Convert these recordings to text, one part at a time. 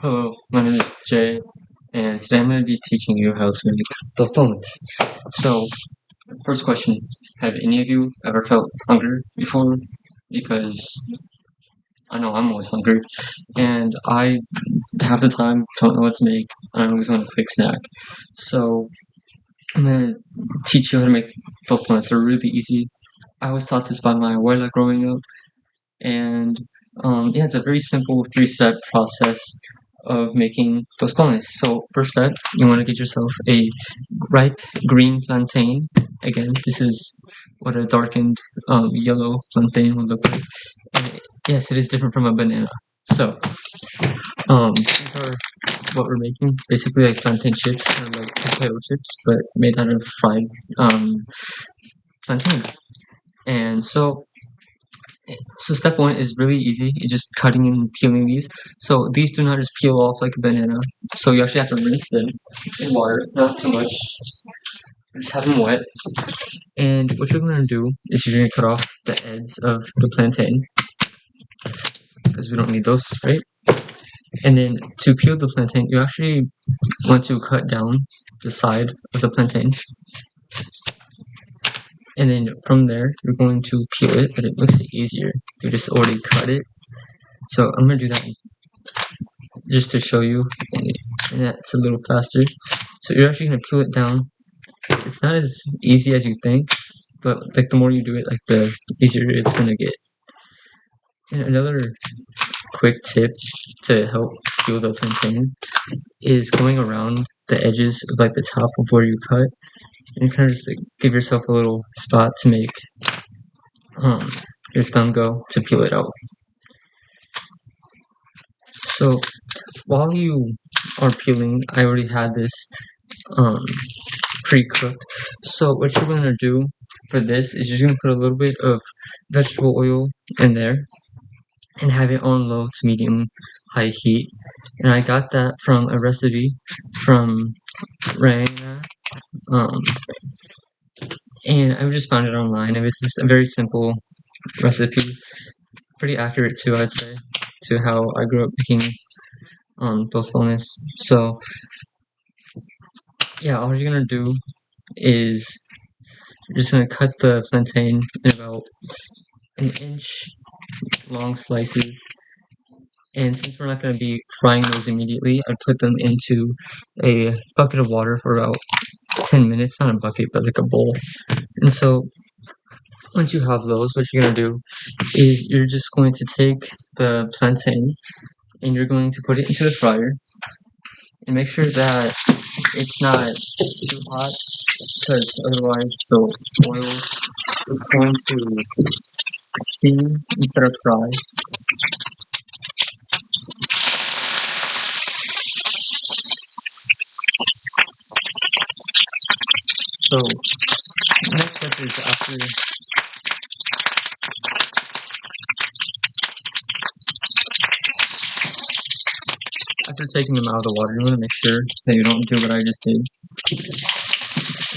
Hello, my name is Jay, and today I'm going to be teaching you how to make tostones. So, first question, have any of you ever felt hunger before? Because I know I'm always hungry, and I, half the time, don't know what to make. I always want a quick snack. So, I'm going to teach you how to make tostones. They're really easy. I was taught this by my abuela growing up, and yeah, it's a very simple three-step process of making tostones. So first step, you want to get yourself a ripe green plantain. Again, this is what a darkened yellow plantain would look like. And yes, it is different from a banana. So these are what we're making. Basically like plantain chips or like potato chips, but made out of fried plantain. And so step one is really easy. It's just cutting and peeling these. So these do not just peel off like a banana. So you actually have to rinse them in water, not too much. Just have them wet. And what you're going to do is you're going to cut off the ends of the plantain because we don't need those, right? And then to peel the plantain, you actually want to cut down the side of the plantain. And then from there, you're going to peel it, but it makes it easier. You just already cut it. So I'm going to do that just to show you, and that's a little faster. So you're actually going to peel it down. It's not as easy as you think, but like the more you do it, like the easier it's going to get. And another quick tip to help peel the plantain is going around the edges of like the top of where you cut, and kind of just like give yourself a little spot to make your thumb go to peel it out. So while you are peeling, I already had this pre-cooked. So what you're going to do for this is you're going to put a little bit of vegetable oil in there and have it on low to medium high heat. And I got that from a recipe from Raina. And I just found it online. It was just a very simple recipe, pretty accurate too, I'd say, to how I grew up making tostones. So yeah, all you're gonna do is you're just gonna cut the plantain in about an inch long slices. And since we're not gonna be frying those immediately, I'd put them into a bucket of water for about 10 minutes, not a bucket, but like a bowl. And so once you have those, what you're gonna do is you're just going to take the plantain and you're going to put it into the fryer and make sure that it's not too hot because otherwise the oil is going to steam instead of fry. So next step is after taking them out of the water, you want to make sure that you don't do what I just did.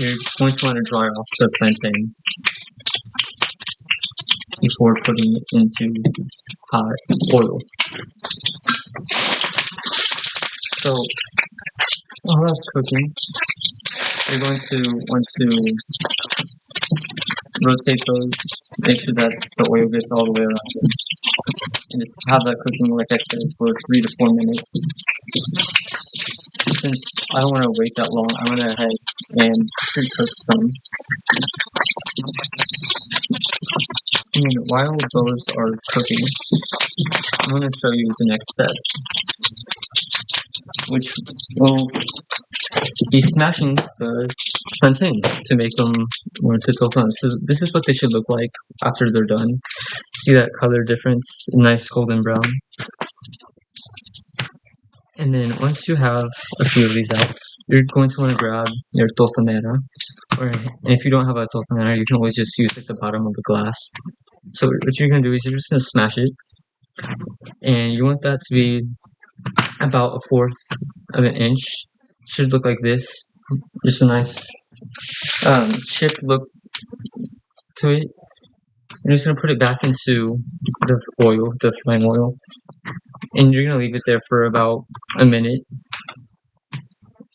You're going to want to dry off the plantain before putting it into hot oil. So while that's cooking, you're going to want to rotate those, make sure that the oil gets all the way around it, and just have that cooking, like I said, for 3 to 4 minutes. Since I don't want to wait that long, I went ahead and pre-cook some. And while those are cooking, I'm going to show you the next step, which will be smashing the plantain to make them more tostones. So this is what they should look like after they're done. See that color difference? Nice golden brown. And then once you have a few of these out, you're going to want to grab your tostonera. And if you don't have a tostonera, you can always just use like the bottom of the glass. So what you're going to do is you're just going to smash it. And you want that to be about 1/4 of an inch. Should look like this. Just a nice chip look to it. I'm just going to put it back into the oil, the frying oil. and you're gonna leave it there for about a minute.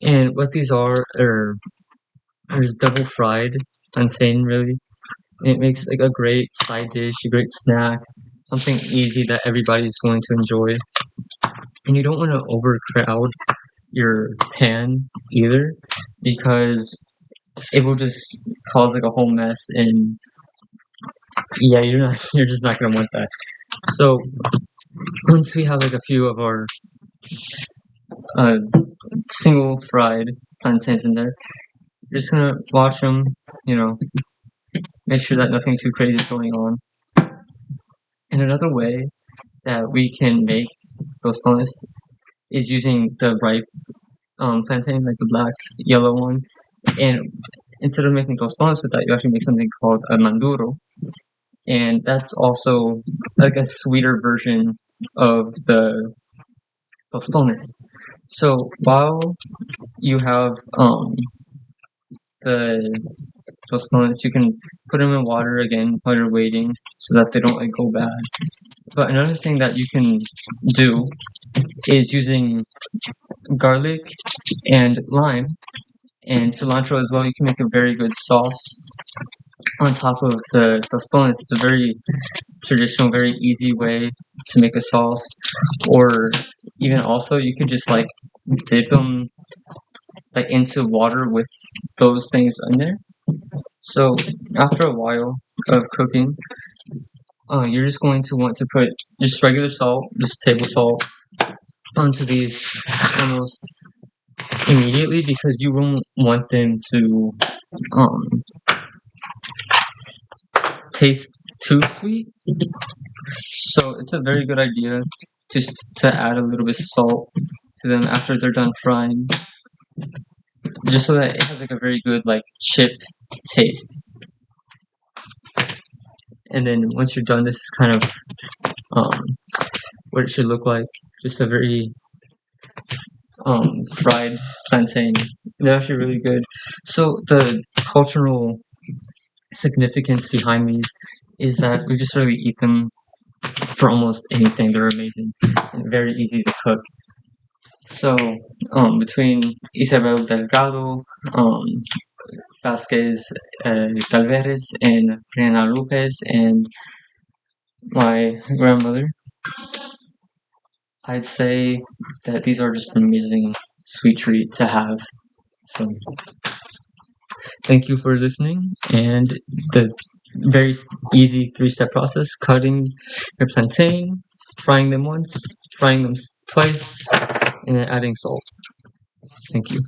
And what these are just double fried plantain, really. And it makes like a great side dish, a great snack, something easy that everybody's going to enjoy. And you don't want to overcrowd your pan either, because it will just cause like a whole mess, and yeah, you're just not gonna want that. So once we have like a few of our uh, single fried plantains in there, you're just gonna wash them, make sure that nothing too crazy is going on. And another way that we can make tostones is using the ripe plantain, like the black, yellow one. And instead of making tostones with that, you actually make something called a manduro. And that's also like a sweeter version of the tostones. So while you have the tostones, you can put them in water again while you're waiting, so that they don't like go bad. But another thing that you can do is using garlic and lime and cilantro as well. You can make a very good sauce on top of the tostones. It's a very traditional, very easy way to make a sauce. Or even also, you could just like dip them like into water with those things in there. So after a while of cooking, you're just going to want to put just regular salt, just table salt, onto these almost immediately, because you won't want them to taste too sweet. So it's a very good idea just to add a little bit of salt to them after they're done frying, just so that it has like a very good like chip taste. And then once you're done, this is kind of what it should look like. Just a very fried plantain. They're actually really good. So the cultural significance behind these is that we just really eat them for almost anything. They're amazing and very easy to cook. So between Isabel Delgado, Vasquez Tabares, and Rena Lopez, and my grandmother, I'd say that these are just an amazing sweet treat to have. So thank you for listening, and the very easy 3-step process: cutting your plantain, frying them once, frying them twice, and then adding salt. Thank you.